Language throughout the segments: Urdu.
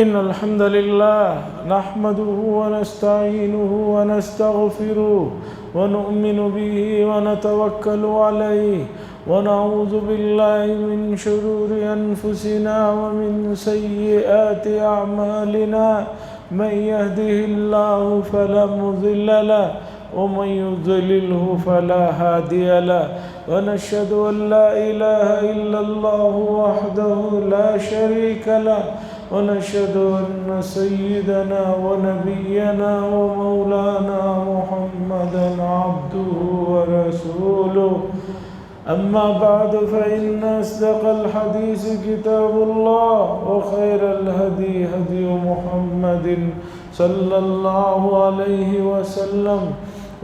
إن الحمد لله نحمده ونستعينه ونستغفره ونؤمن به ونتوكل عليه ونعوذ بالله من شرور أنفسنا ومن سيئات أعمالنا من يهده الله فلا مضل له ومن يضلله فلا هادي له ونشهد أن لا إله إلا الله وحده لا شريك له ونشهد أن سيدنا ونبينا ومولانا محمدا عبده ورسوله أما بعد فإن أصدق الحديث كتاب الله وخير الهدي هدي محمد صلى الله عليه وسلم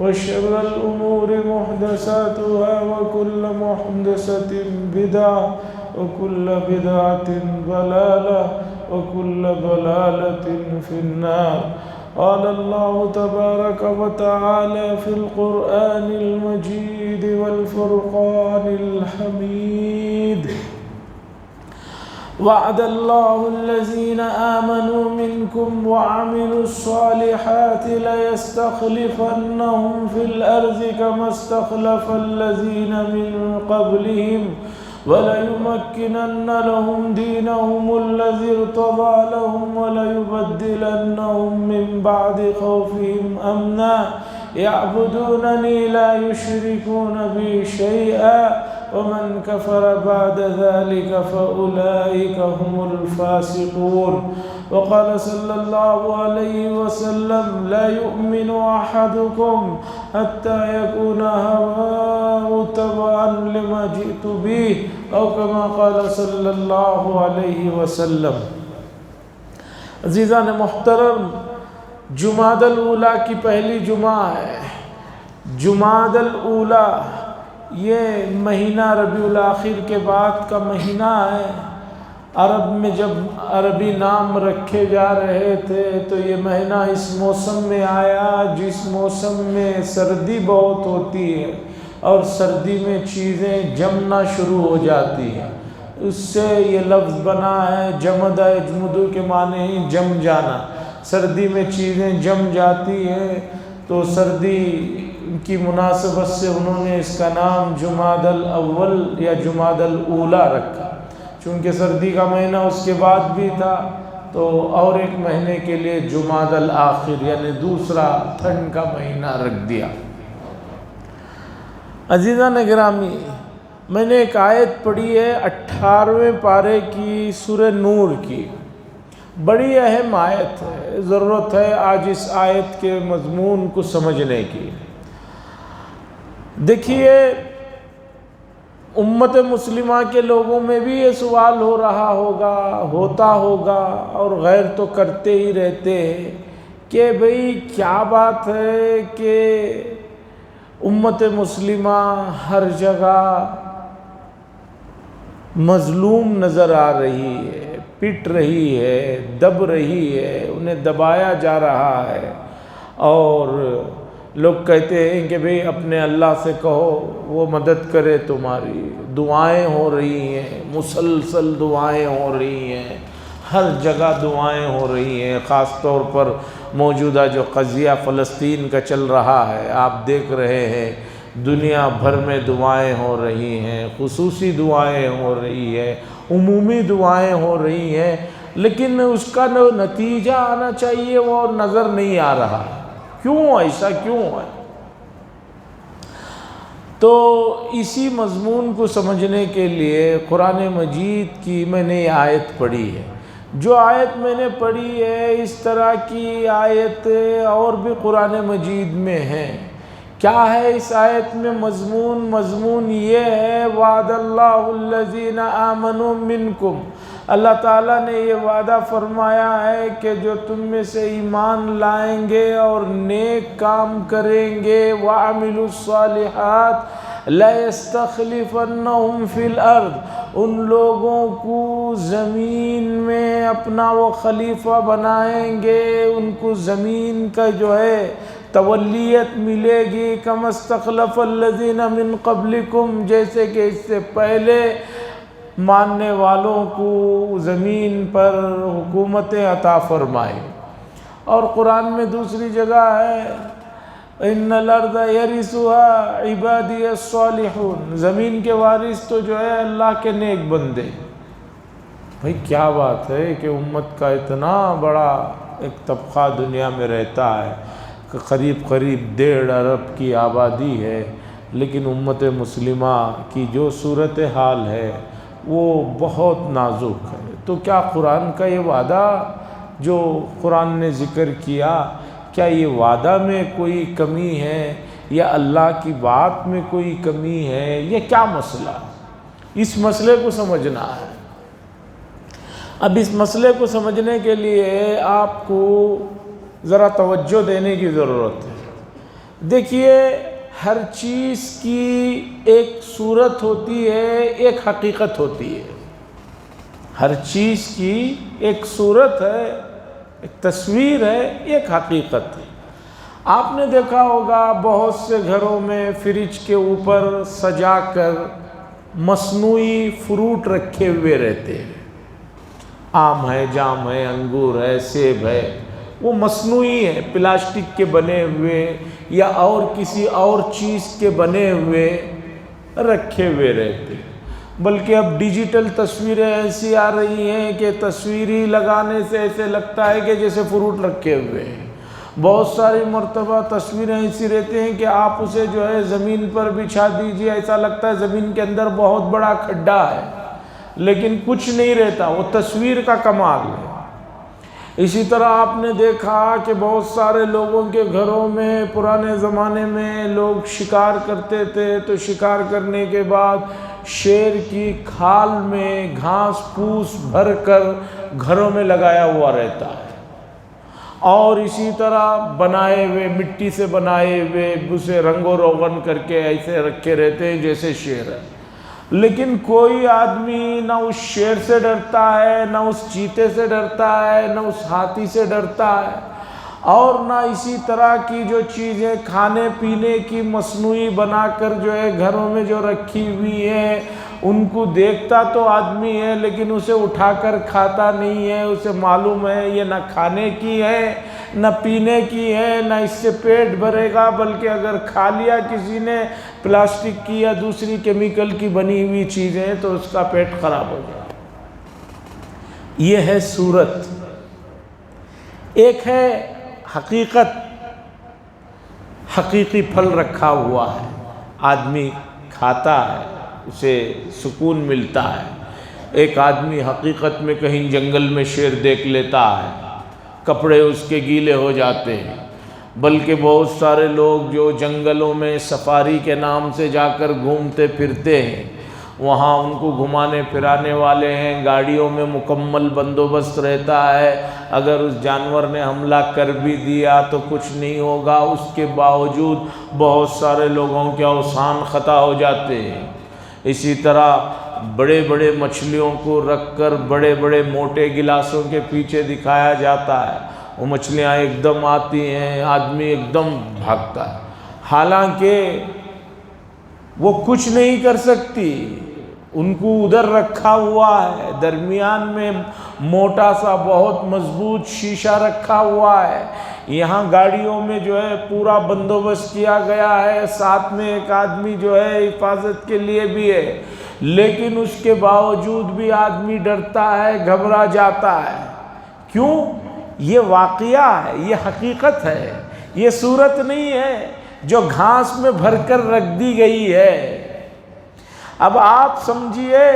وشر الأمور محدثاتها وكل محدثة بدعة وكل بدعة ضلالة وكل ضلالة في النار. قال الله تبارك وتعالى في القرآن المجيد والفرقان الحميد: وعد الله الذين آمنوا منكم وعملوا الصالحات ليستخلفنهم في الأرض كما استخلف الذين من قبلهم وليمكنن لهم دينهم الذي ارتضى لهم وليبدلنهم من بعد خوفهم أمنا يعبدونني لا يشركون بي شيئا ومن كفر بعد ذلك فأولئك هم الفاسقون. وقال صلى الله عليه وسلم: لا يؤمن أحدكم حتى يكون هواه تبعا لما جئت به أو كما قال صلی اللہ علیہ وسلم. عزیزان محترم، جمادی الاولیٰ کی پہلی جمعہ ہے. جمادی الاولیٰ یہ مہینہ ربیع الاخر کے بعد کا مہینہ ہے. عرب میں جب عربی نام رکھے جا رہے تھے تو یہ مہینہ اس موسم میں آیا جس موسم میں سردی بہت ہوتی ہے اور سردی میں چیزیں جمنا شروع ہو جاتی ہیں. اس سے یہ لفظ بنا ہے جمد یجمد کے معنی ہی جم جانا. سردی میں چیزیں جم جاتی ہیں تو سردی کی مناسبت سے انہوں نے اس کا نام جمادی الاول یا جمادی الاولیٰ رکھا. چونکہ سردی کا مہینہ اس کے بعد بھی تھا تو اور ایک مہینے کے لیے جمادی الاخر یعنی دوسرا ٹھنڈ کا مہینہ رکھ دیا. عزیزان گرامی، میں نے ایک آیت پڑھی ہے 18ویں پارے کی سورہ نور کی. بڑی اہم آیت ہے، ضرورت ہے آج اس آیت کے مضمون کو سمجھنے کی. دیکھیے، امت مسلمہ کے لوگوں میں بھی یہ سوال ہو رہا ہوگا، ہوتا ہوگا اور غیر تو کرتے ہی رہتے ہیں کہ بھئی کیا بات ہے کہ امت مسلمہ ہر جگہ مظلوم نظر آ رہی ہے، پٹ رہی ہے، دب رہی ہے، انہیں دبایا جا رہا ہے. اور لوگ کہتے ہیں کہ بھئی اپنے اللہ سے کہو وہ مدد کرے تمہاری. دعائیں ہو رہی ہیں، مسلسل دعائیں ہو رہی ہیں، ہر جگہ دعائیں ہو رہی ہیں. خاص طور پر موجودہ جو قضیہ فلسطین کا چل رہا ہے، آپ دیکھ رہے ہیں دنیا بھر میں دعائیں ہو رہی ہیں، خصوصی دعائیں ہو رہی ہیں، عمومی دعائیں ہو رہی ہیں، لیکن اس کا نتیجہ آنا چاہیے وہ نظر نہیں آ رہا. کیوں ایسا کیوں ہے؟ تو اسی مضمون کو سمجھنے کے لیے قرآن مجید کی میں نے یہ آیت پڑھی ہے. جو آیت میں نے پڑھی ہے اس طرح کی آیت اور بھی قرآن مجید میں ہیں. کیا ہے اس آیت میں مضمون یہ ہے: وعد اللہ الذین آمنوا منکم. اللہ تعالیٰ نے یہ وعدہ فرمایا ہے کہ جو تم میں سے ایمان لائیں گے اور نیک کام کریں گے، وعملوا الصالحات لَيَسْتَخْلِفَنَّهُمْ فِي الْأَرْضِ، ان لوگوں کو زمین میں اپنا وہ خلیفہ بنائیں گے، ان کو زمین کا جو ہے تولیت ملے گی. كَمَا اسْتَخْلَفَ الَّذِينَ مِن قَبْلِكُمْ، جیسے کہ اس سے پہلے ماننے والوں کو زمین پر حکومتیں عطا فرمائے۔ اور قرآن میں دوسری جگہ ہے ان الارض یرثها عبادی الصالحون، زمین کے وارث تو جو ہے اللہ کے نیک بندے۔ بھئی کیا بات ہے کہ امت کا اتنا بڑا ایک طبقہ دنیا میں رہتا ہے کہ قریب 1.5 ارب کی آبادی ہے، لیکن امت مسلمہ کی جو صورتحال ہے وہ بہت نازک ہے۔ تو کیا قرآن کا یہ وعدہ جو قرآن نے ذکر کیا، کیا یہ وعدہ میں کوئی کمی ہے یا اللہ کی بات میں کوئی کمی ہے؟ یہ کیا مسئلہ؟ اس مسئلے کو سمجھنا ہے۔ اب اس مسئلے کو سمجھنے کے لیے آپ کو ذرا توجہ دینے کی ضرورت ہے۔ دیکھیے، ہر چیز کی ایک صورت ہوتی ہے، ایک حقیقت ہوتی ہے۔ ہر چیز کی ایک صورت ہے، ایک تصویر ہے، ایک حقیقت ہے۔ آپ نے دیکھا ہوگا بہت سے گھروں میں فریج کے اوپر سجا کر مصنوعی فروٹ رکھے ہوئے رہتے ہیں۔ آم ہے، جام ہے، انگور ہے، سیب ہے، وہ مصنوعی ہے، پلاسٹک کے بنے ہوئے یا اور کسی اور چیز کے بنے ہوئے رکھے ہوئے رہتے ہیں۔ بلکہ اب ڈیجیٹل تصویریں ایسی آ رہی ہیں کہ تصویری لگانے سے ایسے لگتا ہے کہ جیسے فروٹ رکھے ہوئے ہیں۔ بہت ساری مرتبہ تصویریں ایسی رہتی ہیں کہ آپ اسے جو ہے زمین پر بچھا دیجئے، ایسا لگتا ہے زمین کے اندر بہت بڑا کھڈا ہے، لیکن کچھ نہیں رہتا، وہ تصویر کا کمال ہے۔ اسی طرح آپ نے دیکھا کہ بہت سارے لوگوں کے گھروں میں پرانے زمانے میں لوگ شکار کرتے تھے، تو شکار کرنے کے بعد شیر کی کھال میں گھاس پھوس بھر کر گھروں میں لگایا ہوا رہتا ہے، اور اسی طرح بنائے ہوئے مٹی سے بنائے ہوئے اسے رنگ و روغن کر کے ایسے رکھے رہتے ہیں جیسے شیر ہے۔ لیکن کوئی آدمی نہ اس شیر سے ڈرتا ہے، نہ اس چیتے سے ڈرتا ہے، نہ اس ہاتھی سے ڈرتا ہے، اور نہ اسی طرح کی جو چیزیں کھانے پینے کی مصنوعی بنا کر جو ہے گھروں میں جو رکھی ہوئی ہیں ان کو دیکھتا تو آدمی ہے، لیکن اسے اٹھا کر کھاتا نہیں ہے۔ اسے معلوم ہے یہ نہ کھانے کی ہے نہ پینے کی ہے، نہ اس سے پیٹ بھرے گا، بلکہ اگر کھا لیا کسی نے پلاسٹک کی یا دوسری کیمیکل کی بنی ہوئی چیزیں تو اس کا پیٹ خراب ہو جائے۔ یہ ہے صورت۔ ایک ہے حقیقت، حقیقی پھل رکھا ہوا ہے، آدمی کھاتا ہے، اسے سکون ملتا ہے۔ ایک آدمی حقیقت میں کہیں جنگل میں شیر دیکھ لیتا ہے، کپڑے اس کے گیلے ہو جاتے ہیں۔ بلکہ بہت سارے لوگ جو جنگلوں میں سفاری کے نام سے جا کر گھومتے پھرتے ہیں، وہاں ان کو گھمانے پھرانے والے ہیں، گاڑیوں میں مکمل بندوبست رہتا ہے، اگر اس جانور نے حملہ کر بھی دیا تو کچھ نہیں ہوگا، اس کے باوجود بہت سارے لوگوں کے اوسان خطا ہو جاتے ہیں۔ اسی طرح بڑے بڑے مچھلیوں کو رکھ کر بڑے بڑے موٹے گلاسوں کے پیچھے دکھایا جاتا ہے، وہ مچھلیاں ایک دم آتی ہیں، آدمی ایک دم بھاگتا ہے، حالانکہ وہ کچھ نہیں کر سکتی، ان کو ادھر رکھا ہوا ہے، درمیان میں موٹا سا بہت مضبوط شیشہ رکھا ہوا ہے، یہاں گاڑیوں میں جو ہے پورا بندوبست کیا گیا ہے، ساتھ میں ایک آدمی جو ہے حفاظت کے لیے بھی ہے، لیکن اس کے باوجود بھی آدمی ڈرتا ہے، گھبرا جاتا ہے۔ کیوں؟ یہ واقعہ ہے، یہ حقیقت ہے، یہ صورت نہیں ہے جو گھاس میں بھر کر رکھ دی گئی ہے۔ اب آپ سمجھیے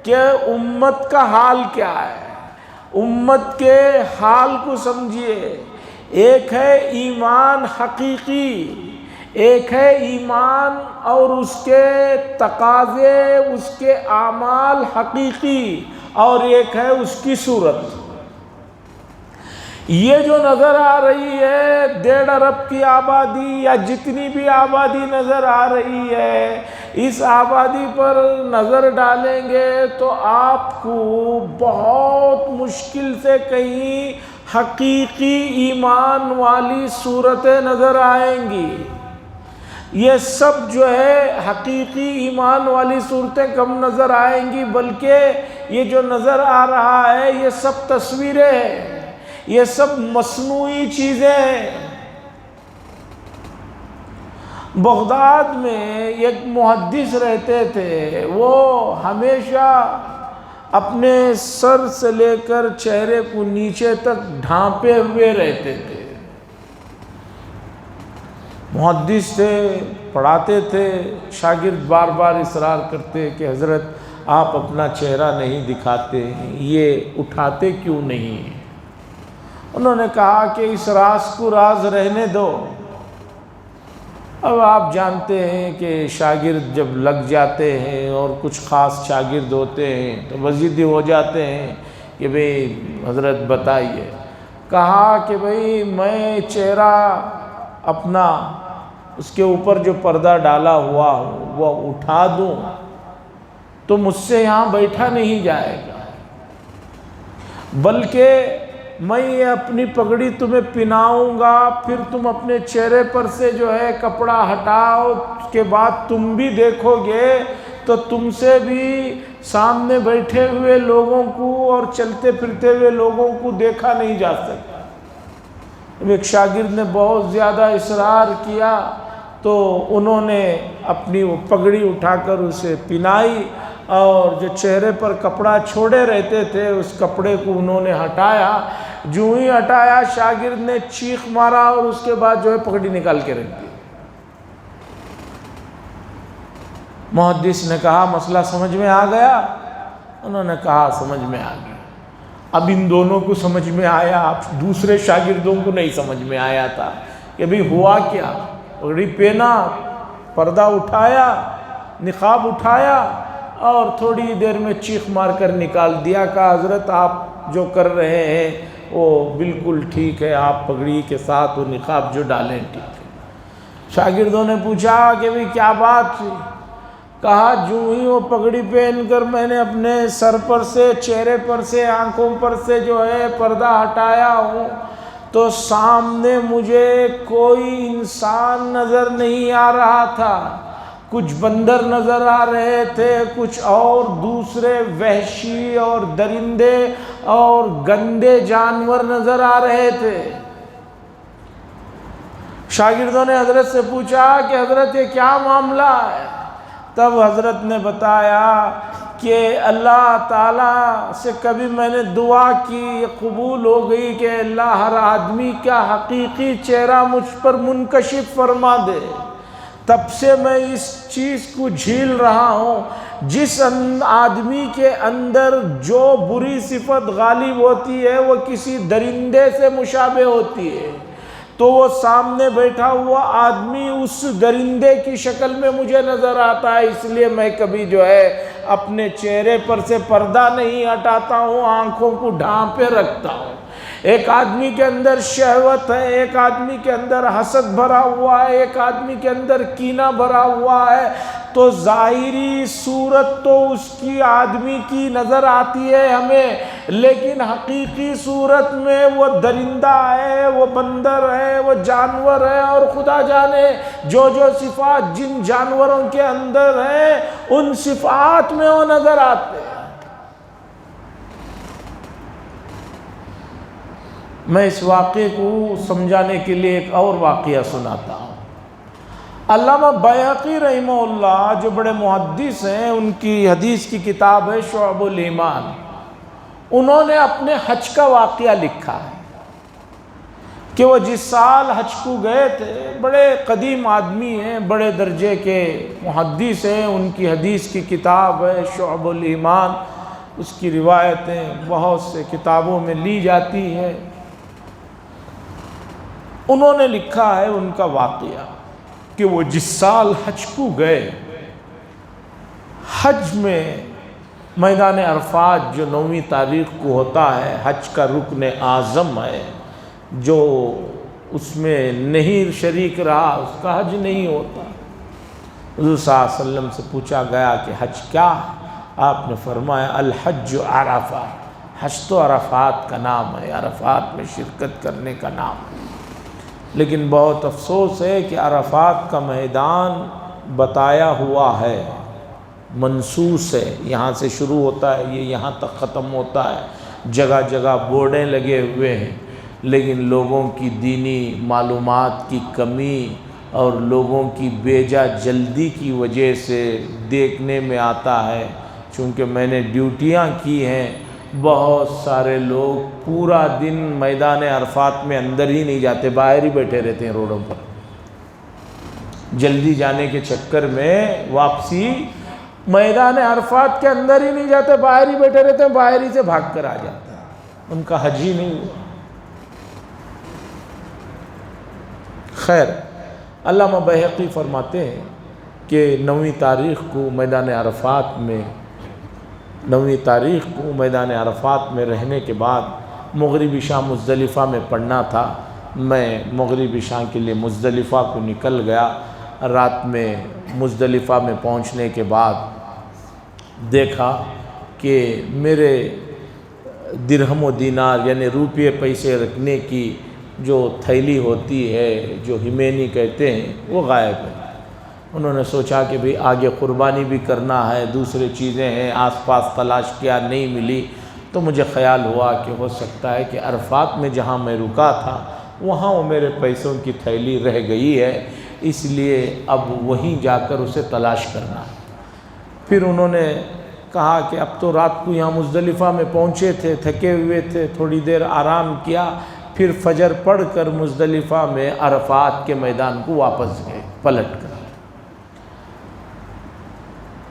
کہ امت کا حال کیا ہے، امت کے حال کو سمجھیے۔ ایک ہے ایمان حقیقی، ایک ہے ایمان اور اس کے تقاضے، اس کے اعمال حقیقی، اور ایک ہے اس کی صورت۔ یہ جو نظر آ رہی ہے 1.5 ارب کی آبادی یا جتنی بھی آبادی نظر آ رہی ہے، اس آبادی پر نظر ڈالیں گے تو آپ کو بہت مشکل سے کہیں حقیقی ایمان والی صورتیں نظر آئیں گی۔ یہ سب جو ہے حقیقی ایمان والی صورتیں کم نظر آئیں گی، بلکہ یہ جو نظر آ رہا ہے یہ سب تصویریں ہیں، یہ سب مصنوعی چیزیں ہیں۔ بغداد میں ایک محدث رہتے تھے، وہ ہمیشہ اپنے سر سے لے کر چہرے کو نیچے تک ڈھانپے ہوئے رہتے تھے۔ محدث تھے، پڑھاتے تھے، شاگرد بار بار اصرار کرتے کہ حضرت آپ اپنا چہرہ نہیں دکھاتے، یہ اٹھاتے کیوں نہیں؟ انہوں نے کہا کہ اس راز کو راز رہنے دو۔ اب آپ جانتے ہیں کہ شاگرد جب لگ جاتے ہیں اور کچھ خاص شاگرد ہوتے ہیں تو وضیدی ہو جاتے ہیں کہ بھئی حضرت بتائیے۔ کہا کہ بھئی میں چہرہ اپنا اس کے اوپر جو پردہ ڈالا ہوا وہ اٹھا دوں تو مجھ سے یہاں بیٹھا نہیں جائے گا، بلکہ میں یہ اپنی پگڑی تمہیں پہناؤں گا، پھر تم اپنے چہرے پر سے جو ہے کپڑا ہٹاؤ، اس کے بعد تم بھی دیکھو گے تو تم سے بھی سامنے بیٹھے ہوئے لوگوں کو اور چلتے پھرتے ہوئے لوگوں کو دیکھا نہیں جا سکتا۔ ایک شاگرد نے بہت زیادہ اصرار کیا تو انہوں نے اپنی وہ پگڑی اٹھا کر اسے پہنائی، اور جو چہرے پر کپڑا چھوڑے رہتے تھے اس کپڑے کو انہوں نے ہٹایا۔ جو ہی ہٹایا شاگرد نے چیخ مارا اور اس کے بعد جو ہے پگڑی نکال کے رکھ دی۔ محدث نے کہا مسئلہ سمجھ میں آ گیا؟ انہوں نے کہا سمجھ میں آ گیا۔ اب ان دونوں کو سمجھ میں آیا، دوسرے شاگردوں کو نہیں سمجھ میں آیا تھا کہ بھئی ہوا کیا۔ پگڑی پہنا، پردہ اٹھایا، نقاب اٹھایا اور تھوڑی دیر میں چیخ مار کر نکال دیا۔ کہا حضرت آپ جو کر رہے ہیں وہ بالکل ٹھیک ہے، آپ پگڑی کے ساتھ وہ نقاب جو ڈالیں ٹھیک ہے۔ شاگردوں نے پوچھا کہ بھئی کیا بات تھی؟ کہا جو ہی وہ پگڑی پہن کر میں نے اپنے سر پر سے، چہرے پر سے، آنکھوں پر سے جو ہے پردہ ہٹایا ہوں تو سامنے مجھے کوئی انسان نظر نہیں آ رہا تھا، کچھ بندر نظر آ رہے تھے، کچھ اور دوسرے وحشی اور درندے اور گندے جانور نظر آ رہے تھے۔ شاگردوں نے حضرت سے پوچھا کہ حضرت یہ کیا معاملہ ہے؟ تب حضرت نے بتایا کہ اللہ تعالیٰ سے کبھی میں نے دعا کی، قبول ہو گئی کہ اللہ ہر آدمی کا حقیقی چہرہ مجھ پر منکشف فرما دے۔ تب سے میں اس چیز کو جھیل رہا ہوں، جس آدمی کے اندر جو بری صفت غالب ہوتی ہے وہ کسی درندے سے مشابہ ہوتی ہے، تو وہ سامنے بیٹھا ہوا آدمی اس درندے کی شکل میں مجھے نظر آتا ہے، اس لیے میں کبھی جو ہے اپنے چہرے پر سے پردہ نہیں ہٹاتا ہوں، آنکھوں کو ڈھانپے رکھتا ہوں۔ ایک آدمی کے اندر شہوت ہے، ایک آدمی کے اندر حسد بھرا ہوا ہے، ایک آدمی کے اندر کینہ بھرا ہوا ہے، تو ظاہری صورت تو اس کی آدمی کی نظر آتی ہے ہمیں، لیکن حقیقی صورت میں وہ درندہ ہے، وہ بندر ہے، وہ جانور ہے، اور خدا جانے جو جو صفات جن جانوروں کے اندر ہیں ان صفات میں وہ نظر آتے ہیں۔ میں اس واقعے کو سمجھانے کے لیے ایک اور واقعہ سناتا ہوں۔ علامہ بیہقی رحمہ اللہ جو بڑے محدث ہیں، ان کی حدیث کی کتاب ہے شعب الایمان، انہوں نے اپنے حج کا واقعہ لکھا ہے کہ وہ جس سال حج کو گئے تھے، بڑے قدیم آدمی ہیں، بڑے درجے کے محدث ہیں، ان کی حدیث کی کتاب ہے شعب الایمان، اس کی روایتیں بہت سے کتابوں میں لی جاتی ہیں۔ انہوں نے لکھا ہے ان کا واقعہ کہ وہ جس سال حج کو گئے، حج میں میدان عرفات جو 9 تاریخ کو ہوتا ہے، حج کا رکن اعظم ہے، جو اس میں نہیں شریک رہا اس کا حج نہیں ہوتا۔ حضور صلی اللہ علیہ وسلم سے پوچھا گیا کہ حج کیا؟ آپ نے فرمایا الحج عرفہ، حج تو عرفات کا نام ہے، عرفات میں شرکت کرنے کا نام ہے۔ لیکن بہت افسوس ہے کہ عرفات کا میدان بتایا ہوا ہے، منصوص ہے، یہاں سے شروع ہوتا ہے یہ یہاں تک ختم ہوتا ہے، جگہ جگہ بورڈیں لگے ہوئے ہیں، لیکن لوگوں کی دینی معلومات کی کمی اور لوگوں کی بیجا جلدی کی وجہ سے دیکھنے میں آتا ہے، چونکہ میں نے ڈیوٹیاں کی ہیں، بہت سارے لوگ پورا دن میدان عرفات میں اندر ہی نہیں جاتے، باہر ہی بیٹھے رہتے ہیں روڈوں پر، جلدی جانے کے چکر میں واپسی میدان عرفات کے اندر ہی نہیں جاتے، باہر ہی بیٹھے رہتے ہیں، باہر ہی سے بھاگ کر آ جاتے ہیں، ان کا حج ہی نہیں ہوا۔ خیر، علامہ بیہقی فرماتے ہیں کہ 9 تاریخ کو میدان عرفات میں رہنے کے بعد مغربی عشاء مزدلفہ میں پڑھنا تھا، میں مغربی عشاء کے لیے مزدلفہ کو نکل گیا۔ رات میں مزدلفہ میں پہنچنے کے بعد دیکھا کہ میرے درہم و دینار یعنی روپے پیسے رکھنے کی جو تھیلی ہوتی ہے، جو ہمینی کہتے ہیں، وہ غائب ہے۔ انہوں نے سوچا کہ بھئی آگے قربانی بھی کرنا ہے، دوسرے چیزیں ہیں، آس پاس تلاش کیا، نہیں ملی، تو مجھے خیال ہوا کہ ہو سکتا ہے کہ عرفات میں جہاں میں رکا تھا وہاں وہ میرے پیسوں کی تھیلی رہ گئی ہے، اس لیے اب وہیں جا کر اسے تلاش کرنا ہے۔ پھر انہوں نے کہا کہ اب تو رات کو یہاں مزدلفہ میں پہنچے تھے، تھکے ہوئے تھے، تھوڑی دیر آرام کیا، پھر فجر پڑھ کر مزدلفہ میں عرفات کے میدان کو واپس گئے پلٹ کر۔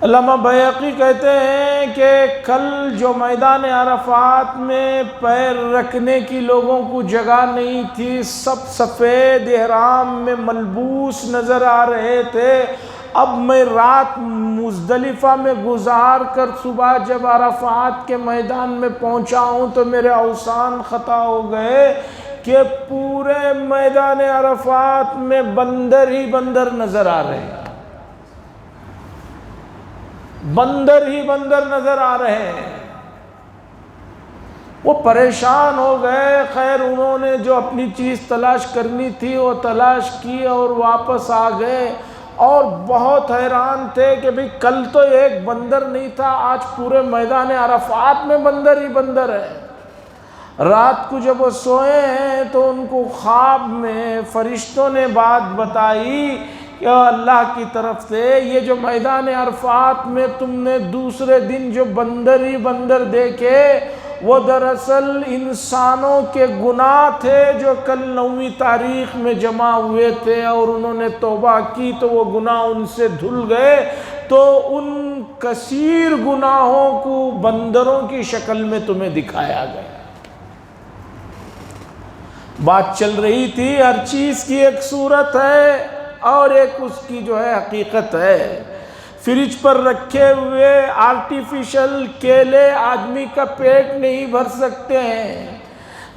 علامہ بیہقی کہتے ہیں کہ کل جو میدان عرفات میں پیر رکھنے کی لوگوں کو جگہ نہیں تھی، سب سفید احرام میں ملبوس نظر آ رہے تھے، اب میں رات مزدلفہ میں گزار کر صبح جب عرفات کے میدان میں پہنچا ہوں تو میرے اوسان خطا ہو گئے کہ پورے میدان عرفات میں بندر ہی بندر نظر آ رہے ہیں، بندر ہی بندر نظر آ رہے ہیں۔ وہ پریشان ہو گئے۔ خیر انہوں نے جو اپنی چیز تلاش کرنی تھی وہ تلاش کی اور واپس آ گئے، اور بہت حیران تھے کہ بھئی کل تو ایک بندر نہیں تھا، آج پورے میدان عرفات میں بندر ہی بندر ہے۔ رات کو جب وہ سوئے ہیں تو ان کو خواب میں فرشتوں نے بات بتائی کہ اللہ کی طرف سے یہ جو میدان عرفات میں تم نے دوسرے دن جو بندر ہی بندر دیکھے وہ دراصل انسانوں کے گناہ تھے جو کل 9 تاریخ میں جمع ہوئے تھے، اور انہوں نے توبہ کی تو وہ گناہ ان سے دھل گئے، تو ان کثیر گناہوں کو بندروں کی شکل میں تمہیں دکھایا گیا۔ بات چل رہی تھی، ہر چیز کی ایک صورت ہے اور ایک اس کی جو ہے حقیقت ہے۔ فریج پر رکھے ہوئے آرٹیفیشل کیلے آدمی کا پیٹ نہیں بھر سکتے ہیں،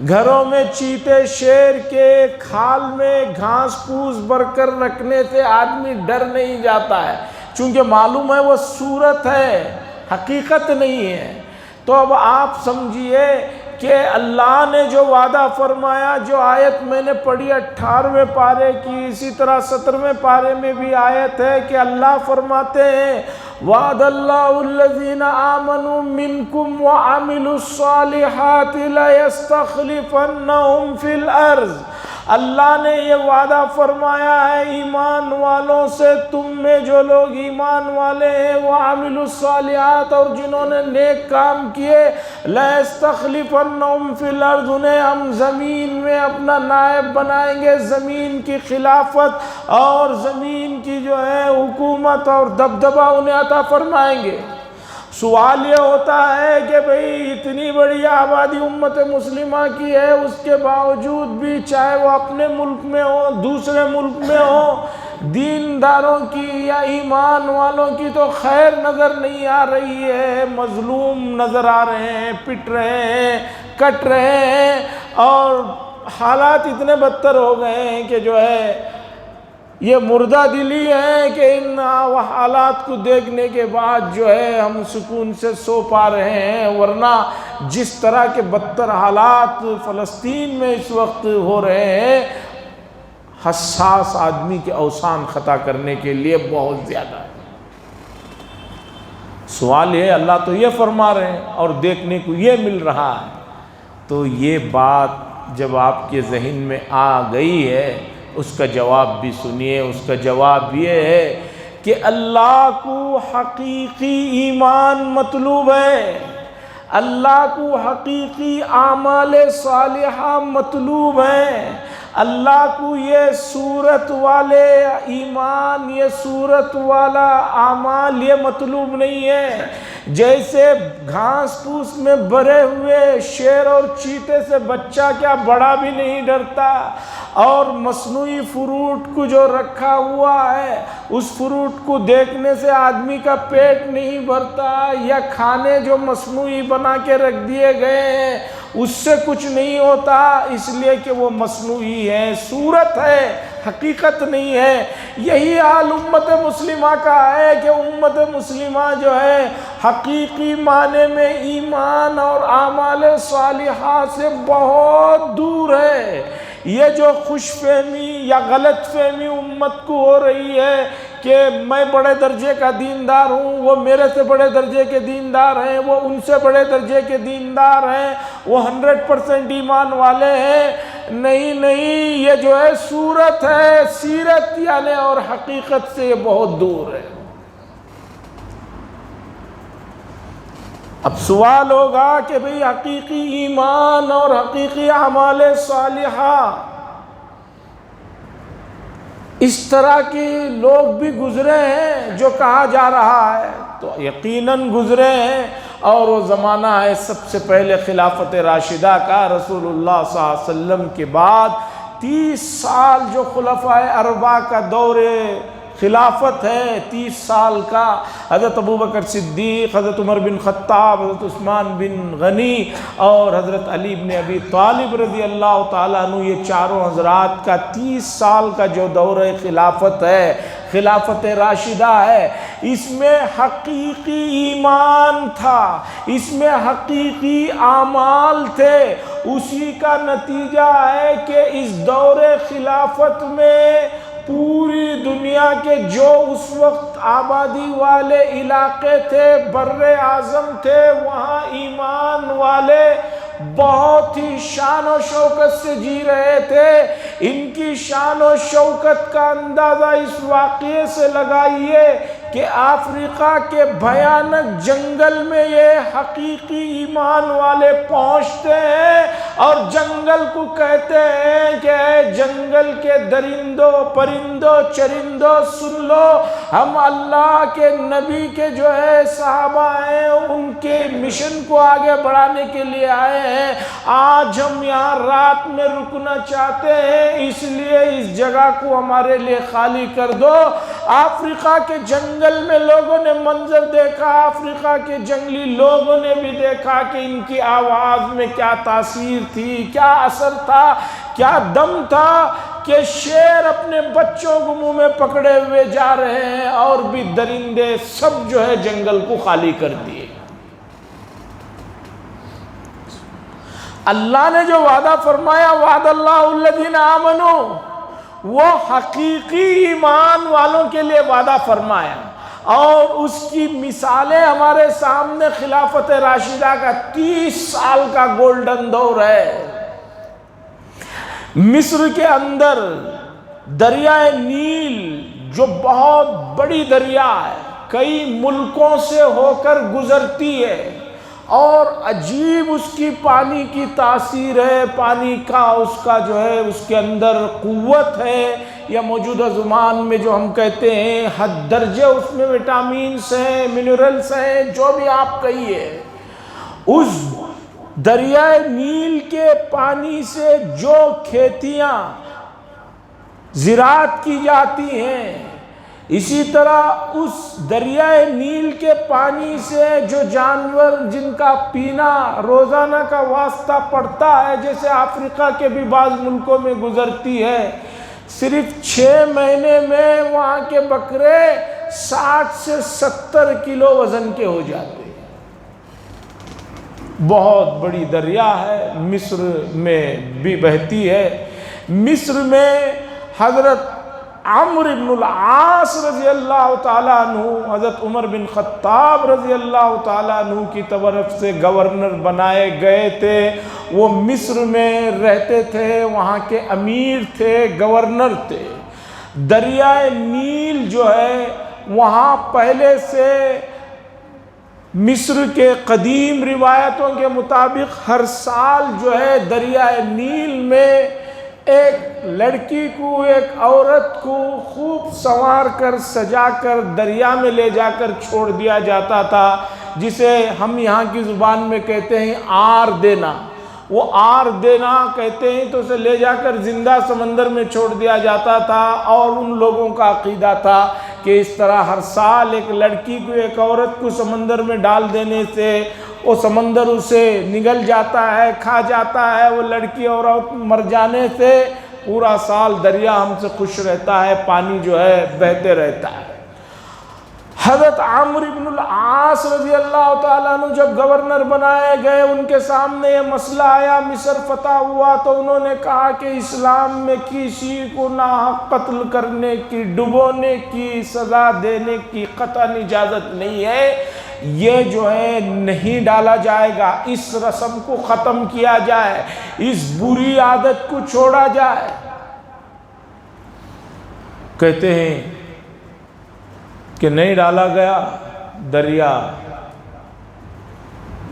گھروں میں چیتے شیر کے کھال میں گھاس پھوس بھر کر رکھنے سے آدمی ڈر نہیں جاتا ہے، چونکہ معلوم ہے وہ صورت ہے، حقیقت نہیں ہے۔ تو اب آپ سمجھیے کہ اللہ نے جو وعدہ فرمایا، جو آیت میں نے پڑھی 18ویں پارے کی، اسی طرح 17ویں پارے میں بھی آیت ہے کہ اللہ فرماتے ہیں وعد اللہ الذین آمنوا منکم وعملوا الصالحات لیستخلفنہم فی الارض۔ اللہ نے یہ وعدہ فرمایا ہے ایمان والوں سے، تم میں جو لوگ ایمان والے ہیں وعملوا الصالحات، اور جنہوں نے نیک کام کیے، لیستخلفنہم فی الارض، انہیں ہم زمین میں اپنا نائب بنائیں گے، زمین کی خلافت اور زمین کی جو ہے حکومت اور دبدبہ انہیں عطا فرمائیں گے۔ سوال یہ ہوتا ہے کہ بھئی اتنی بڑی آبادی امت مسلمہ کی ہے، اس کے باوجود بھی چاہے وہ اپنے ملک میں ہو، دوسرے ملک میں ہو، دینداروں کی یا ایمان والوں کی تو خیر نظر نہیں آ رہی ہے، مظلوم نظر آ رہے ہیں، پٹ رہے ہیں، کٹ رہے ہیں، اور حالات اتنے بدتر ہو گئے ہیں کہ جو ہے یہ مردہ دلی ہے کہ ان حالات کو دیکھنے کے بعد جو ہے ہم سکون سے سو پا رہے ہیں، ورنہ جس طرح کے بدتر حالات فلسطین میں اس وقت ہو رہے ہیں حساس آدمی کے اوسان خطا کرنے کے لیے بہت زیادہ ہے۔ سوال یہ ہے، اللہ تو یہ فرما رہے ہیں اور دیکھنے کو یہ مل رہا ہے، تو یہ بات جب آپ کے ذہن میں آ گئی ہے اس کا جواب بھی سنیے۔ اس کا جواب یہ ہے کہ اللہ کو حقیقی ایمان مطلوب ہے، اللہ کو حقیقی اعمال صالحہ مطلوب ہیں، اللہ کو یہ صورت والے ایمان، یہ صورت والا اعمال یہ مطلوب نہیں ہے۔ جیسے گھاس پھوس میں بھرے ہوئے شیر اور چیتے سے بچہ کیا بڑا بھی نہیں ڈرتا، اور مصنوعی فروٹ کو جو رکھا ہوا ہے اس فروٹ کو دیکھنے سے آدمی کا پیٹ نہیں بھرتا، یا کھانے جو مصنوعی بنا کے رکھ دیے گئے ہیں اس سے کچھ نہیں ہوتا، اس لیے کہ وہ مصنوعی ہے، صورت ہے، حقیقت نہیں ہے۔ یہی حال امت مسلمہ کا ہے کہ امت مسلمہ جو ہے حقیقی معنی میں ایمان اور اعمال صالحہ سے بہت دور ہے۔ یہ جو خوش فہمی یا غلط فہمی امت کو ہو رہی ہے کہ میں بڑے درجے کا دیندار ہوں، وہ میرے سے بڑے درجے کے دیندار ہیں، وہ ان سے بڑے درجے کے دیندار ہیں، وہ 100% ایمان والے ہیں، نہیں، یہ جو ہے صورت ہے، سیرت یعنی اور حقیقت سے یہ بہت دور ہے۔ اب سوال ہوگا کہ بھئی حقیقی ایمان اور حقیقی اعمال صالحہ، اس طرح کے لوگ بھی گزرے ہیں جو کہا جا رہا ہے؟ تو یقیناً گزرے ہیں، اور وہ زمانہ ہے سب سے پہلے خلافت راشدہ کا، رسول اللہ صلی اللہ علیہ وسلم کے بعد 30 سال جو خلفائے اربعہ کا دور خلافت ہے، 30 سال کا، حضرت ابوبکر صدیق، حضرت عمر بن خطاب، حضرت عثمان بن غنی اور حضرت علی بن ابی طالب رضی اللہ تعالیٰ عنہ، یہ چاروں حضرات کا 30 سال کا جو دور خلافت ہے، خلافت راشدہ ہے، اس میں حقیقی ایمان تھا، اس میں حقیقی اعمال تھے۔ اسی کا نتیجہ ہے کہ اس دور خلافت میں پوری دنیا کے جو اس وقت آبادی والے علاقے تھے، بر اعظم تھے، وہاں ایمان والے بہت ہی شان و شوکت سے جی رہے تھے۔ ان کی شان و شوکت کا اندازہ اس واقعے سے لگائیے کہ افریقہ کے بھیانک جنگل میں یہ حقیقی ایمان والے پہنچتے ہیں اور جنگل کو کہتے ہیں کہ اے جنگل کے درندوں، پرندوں، چرندوں، سن لو، ہم اللہ کے نبی کے جو ہے صحابہ ہیں، ان کے مشن کو آگے بڑھانے کے لیے آئے ہیں، آج ہم یہاں رات میں رکنا چاہتے ہیں، اس لیے اس جگہ کو ہمارے لیے خالی کر دو۔ افریقہ کے جنگل میں لوگوں نے منظر دیکھا، افریقہ کے جنگلی لوگوں نے بھی دیکھا کہ ان کی آواز میں کیا تاثیر تھی، کیا اثر تھا، کیا دم تھا، کہ شیر اپنے بچوں کو منہ میں پکڑے ہوئے جا رہے ہیں اور بھی درندے سب جو ہے جنگل کو خالی کر دیے۔ اللہ نے جو وعدہ فرمایا، وعد اللہ الذین آمنوا، وہ حقیقی ایمان والوں کے لیے وعدہ فرمایا، اور اس کی مثالیں ہمارے سامنے خلافت راشدہ کا 30 سال کا گولڈن دور ہے۔ مصر کے اندر دریائے نیل جو بہت بڑی دریا ہے، کئی ملکوں سے ہو کر گزرتی ہے، اور عجیب اس کی پانی کی تاثیر ہے، پانی کا اس کا جو ہے اس کے اندر قوت ہے، یا موجودہ زمان میں جو ہم کہتے ہیں حد درجے اس میں وٹامنس ہیں، منرلز ہیں، جو بھی آپ کہیے۔ اس دریائے نیل کے پانی سے جو کھیتیاں زراعت کی جاتی ہیں، اسی طرح اس دریائے نیل کے پانی سے جو جانور جن کا پینا روزانہ کا واسطہ پڑتا ہے، جیسے افریقہ کے بھی بعض ملکوں میں گزرتی ہے، صرف 6 مہینے میں وہاں کے بکرے 60 سے 70 کلو وزن کے ہو جاتے ہیں۔ بہت بڑی دریا ہے، مصر میں بھی بہتی ہے۔ مصر میں حضرت عمرو بن العاص رضی اللہ تعالیٰ عنہ حضرت عمر بن خطاب رضی اللہ تعالیٰ عنہ کی طرف سے گورنر بنائے گئے تھے۔ وہ مصر میں رہتے تھے، وہاں کے امیر تھے، گورنر تھے۔ دریائے نیل جو ہے وہاں پہلے سے مصر کے قدیم روایتوں کے مطابق ہر سال جو ہے دریائے نیل میں ایک لڑکی کو، ایک عورت کو خوب سنوار کر سجا کر دریا میں لے جا کر چھوڑ دیا جاتا تھا، جسے ہم یہاں کی زبان میں کہتے ہیں آر دینا۔ وہ آر دینا کہتے ہیں، تو اسے لے جا کر زندہ سمندر میں چھوڑ دیا جاتا تھا، اور ان لوگوں کا عقیدہ تھا کہ اس طرح ہر سال ایک لڑکی کو، ایک عورت کو سمندر میں ڈال دینے سے وہ سمندر اسے نگل جاتا ہے، کھا جاتا ہے، وہ لڑکی اور عورت مر جانے سے پورا سال دریا ہم سے خوش رہتا ہے، پانی جو ہے بہتے رہتا ہے۔ حضرت عمرو بن العاص رضی اللہ تعالیٰ عنہ جب گورنر بنائے گئے، ان کے سامنے یہ مسئلہ آیا، مصر فتح ہوا، تو انہوں نے کہا کہ اسلام میں کسی کو ناحق قتل کرنے کی، ڈبونے کی، سزا دینے کی قطعاً اجازت نہیں ہے۔ یہ جو ہے نہیں ڈالا جائے گا، اس رسم کو ختم کیا جائے، اس بری عادت کو چھوڑا جائے۔ کہتے ہیں کہ نہیں ڈالا گیا، دریا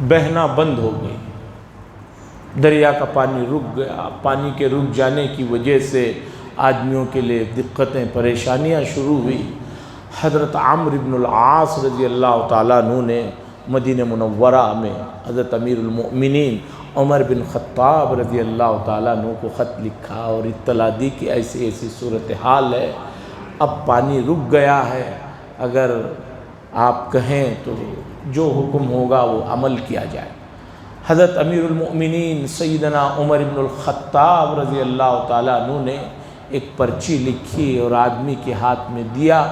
بہنا بند ہو گئی، دریا کا پانی رک گیا۔ پانی کے رک جانے کی وجہ سے آدمیوں کے لیے دقتیں، پریشانیاں شروع ہوئی۔ حضرت عمرو بن العاص رضی اللہ تعالیٰ عنہ نے مدینہ منورہ میں حضرت امیر المؤمنین عمر بن خطاب رضی اللہ تعالیٰ عنہ کو خط لکھا اور اطلاع دی کہ ایسی ایسی صورتحال ہے، اب پانی رک گیا ہے، اگر آپ کہیں تو جو حکم ہوگا وہ عمل کیا جائے۔ حضرت امیر المؤمنین سیدنا عمر بن الخطاب رضی اللہ تعالیٰ عنہ نے ایک پرچی لکھی اور آدمی کے ہاتھ میں دیا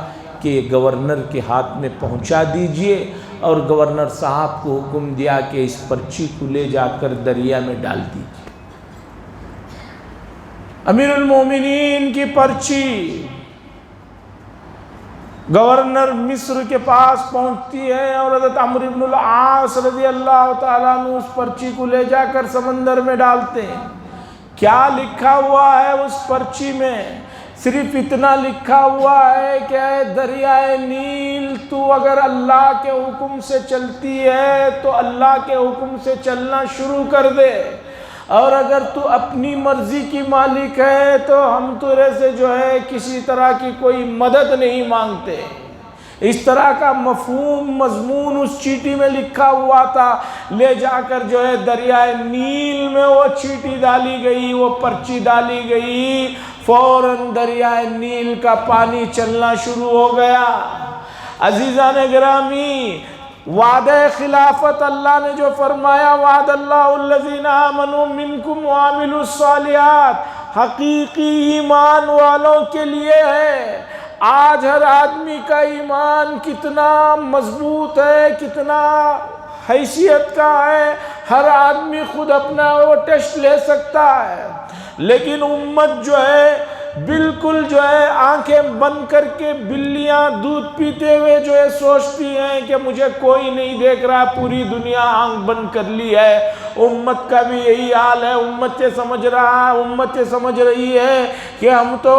کہ گورنر کے ہاتھ میں پہنچا دیجئے، اور گورنر صاحب کو حکم دیا کہ اس پرچی کو لے جا کر دریا میں ڈال دیجئے۔ امیر المومنین کی پرچی گورنر مصر کے پاس پہنچتی ہے، اور حضرت عمرو بن العاص رضی اللہ تعالیٰ عنہ اس پرچی کو لے جا کر سمندر میں ڈالتے ہیں۔ کیا لکھا ہوا ہے اس پرچی میں؟ صرف اتنا لکھا ہوا ہے کہ اے دریائے نیل، تو اگر اللہ کے حکم سے چلتی ہے تو اللہ کے حکم سے چلنا شروع کر دے، اور اگر تو اپنی مرضی کی مالک ہے تو ہم تیرے سے جو ہے کسی طرح کی کوئی مدد نہیں مانگتے۔ اس طرح کا مفہوم مضمون اس چیٹی میں لکھا ہوا تھا۔ لے جا کر جو ہے دریائے نیل میں وہ چیٹی ڈالی گئی، وہ پرچی ڈالی گئی، فوراً دریائے نیل کا پانی چلنا شروع ہو گیا۔ عزیزان گرامی، وعدہ خلافت اللہ نے جو فرمایا، وعد اللہ الذین آمنوا منکم وعملوا الصالحات، حقیقی ایمان والوں کے لیے ہے۔ آج ہر آدمی کا ایمان کتنا مضبوط ہے، کتنا حیثیت کا ہے، ہر آدمی خود اپنا وہ ٹیسٹ لے سکتا ہے، لیکن امت جو ہے بالکل جو ہے آنکھیں بند کر کے بلیاں دودھ پیتے ہوئے جو ہے سوچتی ہیں کہ مجھے کوئی نہیں دیکھ رہا، پوری دنیا آنکھ بند کر لی ہے۔ امت کا بھی یہی حال ہے۔ امت یہ سمجھ رہا ہے، امت یہ سمجھ رہی ہے کہ ہم تو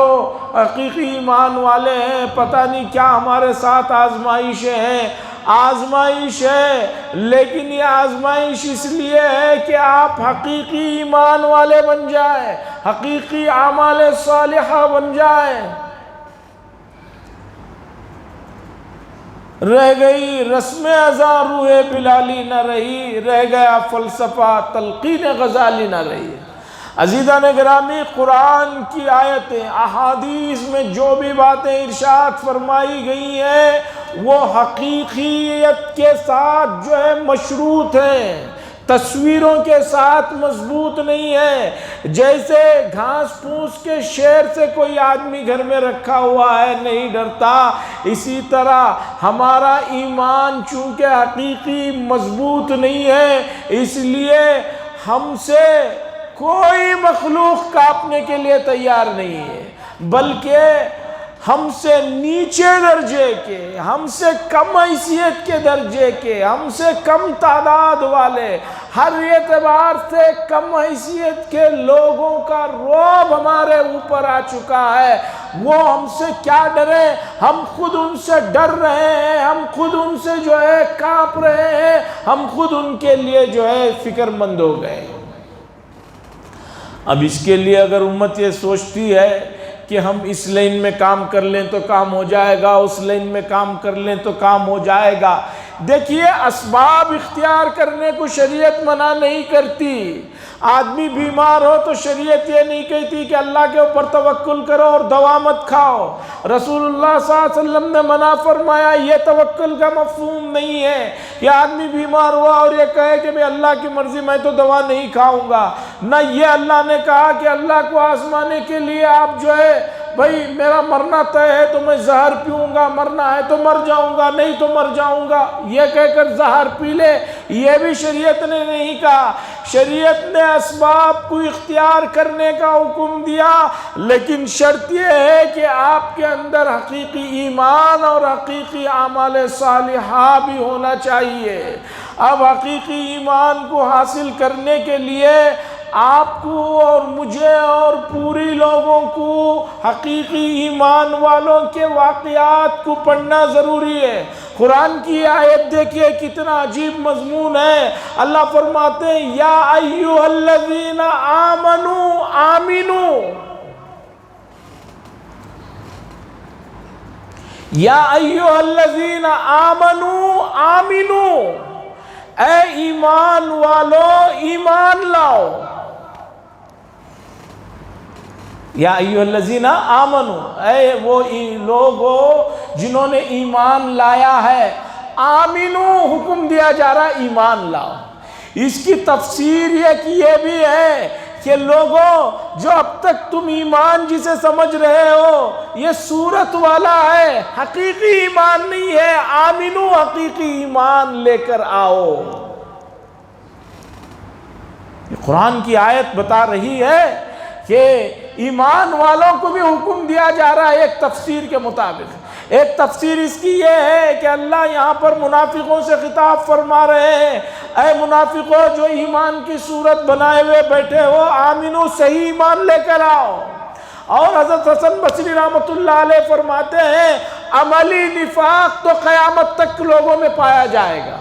حقیقی ایمان والے ہیں، پتہ نہیں کیا ہمارے ساتھ آزمائشیں ہیں۔ آزمائش ہے، لیکن یہ آزمائش اس لیے ہے کہ آپ حقیقی ایمان والے بن جائیں، حقیقی اعمال صالحہ بن جائیں۔ رہ گئی رسم ازاں روح بلالی نہ رہی، رہ گیا فلسفہ تلقین غزالی نہ رہی۔ عزیزان گرامی، قرآن کی آیتیں، احادیث میں جو بھی باتیں ارشاد فرمائی گئی ہیں وہ حقیقیت کے ساتھ جو ہے مشروط ہیں، تصویروں کے ساتھ مضبوط نہیں ہے۔ جیسے گھاس پھوس کے شیر سے کوئی آدمی گھر میں رکھا ہوا ہے، نہیں ڈرتا، اسی طرح ہمارا ایمان چونکہ حقیقی مضبوط نہیں ہے، اس لیے ہم سے کوئی مخلوق کاپنے کے لیے تیار نہیں ہے۔ بلکہ ہم سے نیچے درجے کے، ہم سے کم حیثیت کے درجے کے، ہم سے کم تعداد والے، ہر اعتبار سے کم حیثیت کے لوگوں کا رعب ہمارے اوپر آ چکا ہے۔ وہ ہم سے کیا ڈرے، ہم خود ان سے ڈر رہے ہیں، ہم خود ان سے جو ہے کانپ رہے ہیں، ہم خود ان کے لیے جو ہے فکر مند ہو گئے۔ اب اس کے لیے اگر امت یہ سوچتی ہے کہ ہم اس لائن میں کام کر لیں تو کام ہو جائے گا، اس لائن میں کام کر لیں تو کام ہو جائے گا، دیکھیے اسباب اختیار کرنے کو شریعت منع نہیں کرتی۔ آدمی بیمار ہو تو شریعت یہ نہیں کہتی کہ اللہ کے اوپر توکل کرو اور دوا مت کھاؤ۔ رسول اللہ صلی اللہ علیہ وسلم نے منع فرمایا، یہ توکل کا مفہوم نہیں ہے کہ آدمی بیمار ہوا اور یہ کہے کہ اللہ کی مرضی میں تو دوا نہیں کھاؤں گا۔ نہ یہ اللہ نے کہا کہ اللہ کو آزمانے کے لیے آپ جو ہے بھائی میرا مرنا طے ہے تو میں زہر پیوں گا، مرنا ہے تو مر جاؤں گا، نہیں تو مر جاؤں گا، یہ کہہ کر زہر پی لے، یہ بھی شریعت نے نہیں کہا۔ شریعت نے اسباب کو اختیار کرنے کا حکم دیا، لیکن شرط یہ ہے کہ آپ کے اندر حقیقی ایمان اور حقیقی اعمال صالحہ بھی ہونا چاہیے۔ اب حقیقی ایمان کو حاصل کرنے کے لیے آپ کو اور مجھے اور پوری لوگوں کو حقیقی ایمان والوں کے واقعات کو پڑھنا ضروری ہے۔ قرآن کی آیت دیکھیے کتنا عجیب مضمون ہے۔ اللہ فرماتے ہیں یا ایھا الذین آمنوا آمنوا، یا ایھا الذین آمنوا آمنوا، اے ایمان والو ایمان لاؤ۔ یا ایھا الذین آمنوا، اے وہ لوگو جنہوں نے ایمان لایا ہے، آمنو حکم دیا جا رہا ہے ایمان لاؤ۔ اس کی تفسیر یہ بھی ہے کہ لوگوں جو اب تک تم ایمان جسے سمجھ رہے ہو یہ صورت والا ہے، حقیقی ایمان نہیں ہے، آمنو حقیقی ایمان لے کر آؤ۔ یہ قرآن کی آیت بتا رہی ہے کہ ایمان والوں کو بھی حکم دیا جا رہا ہے ایک تفسیر کے مطابق۔ ایک تفسیر اس کی یہ ہے کہ اللہ یہاں پر منافقوں سے خطاب فرما رہے ہیں، اے منافقوں جو ایمان کی صورت بنائے ہوئے بیٹھے ہو، آمنو صحیح ایمان لے کر آؤ۔ اور حضرت حسن بصری رحمۃ اللہ علیہ فرماتے ہیں عملی نفاق تو قیامت تک لوگوں میں پایا جائے گا۔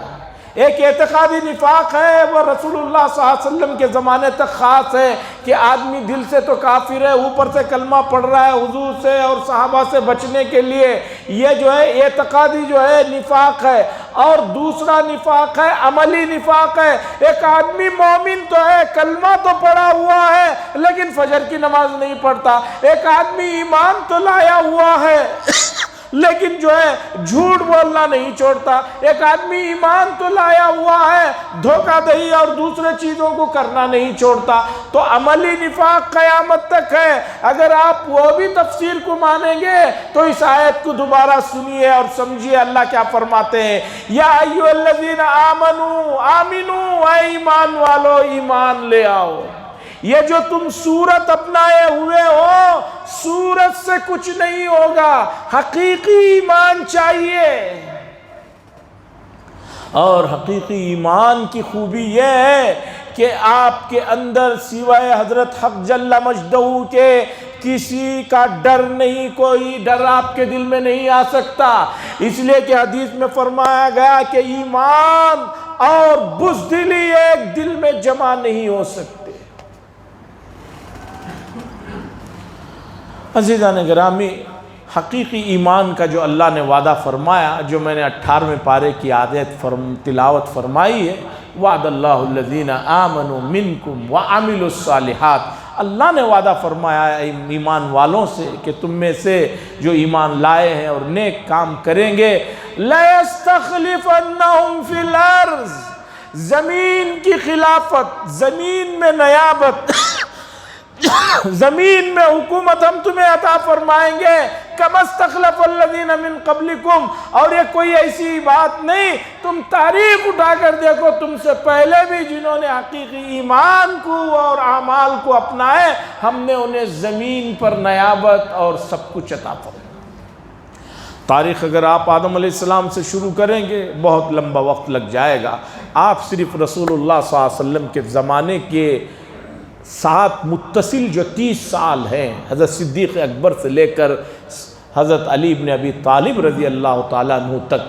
ایک اعتقادی نفاق ہے، وہ رسول اللہ صلی اللہ علیہ وسلم کے زمانے تک خاص ہے کہ آدمی دل سے تو کافر ہے، اوپر سے کلمہ پڑھ رہا ہے حضور سے اور صحابہ سے بچنے کے لیے، یہ جو ہے اعتقادی جو ہے نفاق ہے۔ اور دوسرا نفاق ہے عملی نفاق ہے، ایک آدمی مومن تو ہے، کلمہ تو پڑھا ہوا ہے لیکن فجر کی نماز نہیں پڑھتا، ایک آدمی ایمان تو لایا ہوا ہے لیکن جو ہے جھوٹ بولنا نہیں چھوڑتا، ایک آدمی ایمان تو لایا ہوا ہے، دھوکہ دہی اور دوسرے چیزوں کو کرنا نہیں چھوڑتا۔ تو عملی نفاق قیامت تک ہے۔ اگر آپ وہ بھی تفسیر کو مانیں گے تو اس آیت کو دوبارہ سنیے اور سمجھیے اللہ کیا فرماتے ہیں، یا ایھا الذین آمنوا آمنوا، اے ایمان والو ایمان لے آؤ۔ یہ جو تم صورت اپنائے ہوئے ہو، صورت سے کچھ نہیں ہوگا، حقیقی ایمان چاہیے۔ اور حقیقی ایمان کی خوبی یہ ہے کہ آپ کے اندر سوائے حضرت حق جل مجدہ کے کسی کا ڈر نہیں، کوئی ڈر آپ کے دل میں نہیں آ سکتا۔ اس لیے کہ حدیث میں فرمایا گیا کہ ایمان اور بزدلی ایک دل میں جمع نہیں ہو سکتے۔ عزیزان گرامی، حقیقی ایمان کا جو اللہ نے وعدہ فرمایا، جو میں نے 18ویں پارے کی آیت تلاوت فرمائی ہے، وعد اللہ الذین آمنوا منکم وعملوا الصالحات، اللہ نے وعدہ فرمایا ہے ایمان والوں سے کہ تم میں سے جو ایمان لائے ہیں اور نیک کام کریں گے، لَيَسْتَخْلِفَنَّهُمْ فِي الْأَرْضِ، زمین کی خلافت، زمین میں نیابت، زمین میں حکومت ہم تمہیں عطا فرمائیں گے، کما استخلف الذین من قبلکم، اور یہ کوئی ایسی بات نہیں، تم تاریخ اٹھا کر دیکھو، تم سے پہلے بھی جنہوں نے حقیقی ایمان کو اور اعمال کو اپنائے، ہم نے انہیں زمین پر نیابت اور سب کچھ عطا فرمایا۔ تاریخ اگر آپ آدم علیہ السلام سے شروع کریں گے بہت لمبا وقت لگ جائے گا۔ آپ صرف رسول اللہ صلی اللہ علیہ وسلم کے زمانے کے ساتھ متصل جو 30 سال ہیں، حضرت صدیق اکبر سے لے کر حضرت علی بن ابی طالب رضی اللہ تعالیٰ عنہ تک،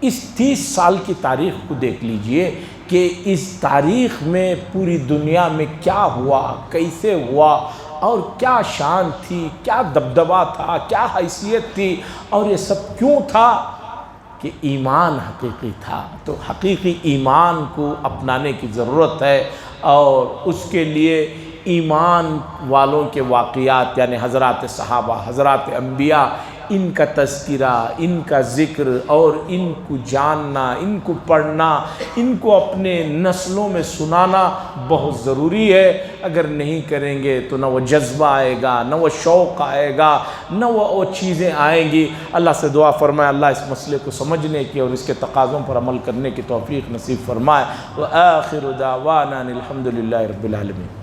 اس 30 سال کی تاریخ کو دیکھ لیجئے کہ اس تاریخ میں پوری دنیا میں کیا ہوا، کیسے ہوا، اور کیا شان تھی، کیا دبدبہ تھا، کیا حیثیت تھی، اور یہ سب کیوں تھا کہ ایمان حقیقی تھا۔ تو حقیقی ایمان کو اپنانے کی ضرورت ہے، اور اس کے لیے ایمان والوں کے واقعات یعنی حضرات صحابہ، حضرات انبیاء، ان کا تذکرہ، ان کا ذکر، اور ان کو جاننا، ان کو پڑھنا، ان کو اپنے نسلوں میں سنانا بہت ضروری ہے۔ اگر نہیں کریں گے تو نہ وہ جذبہ آئے گا، نہ وہ شوق آئے گا، نہ وہ چیزیں آئیں گی۔ اللہ سے دعا فرمائے اللہ اس مسئلے کو سمجھنے کی اور اس کے تقاضوں پر عمل کرنے کی توفیق نصیب فرمائے۔ وآخر دعوانا الحمد للہ رب العالمین۔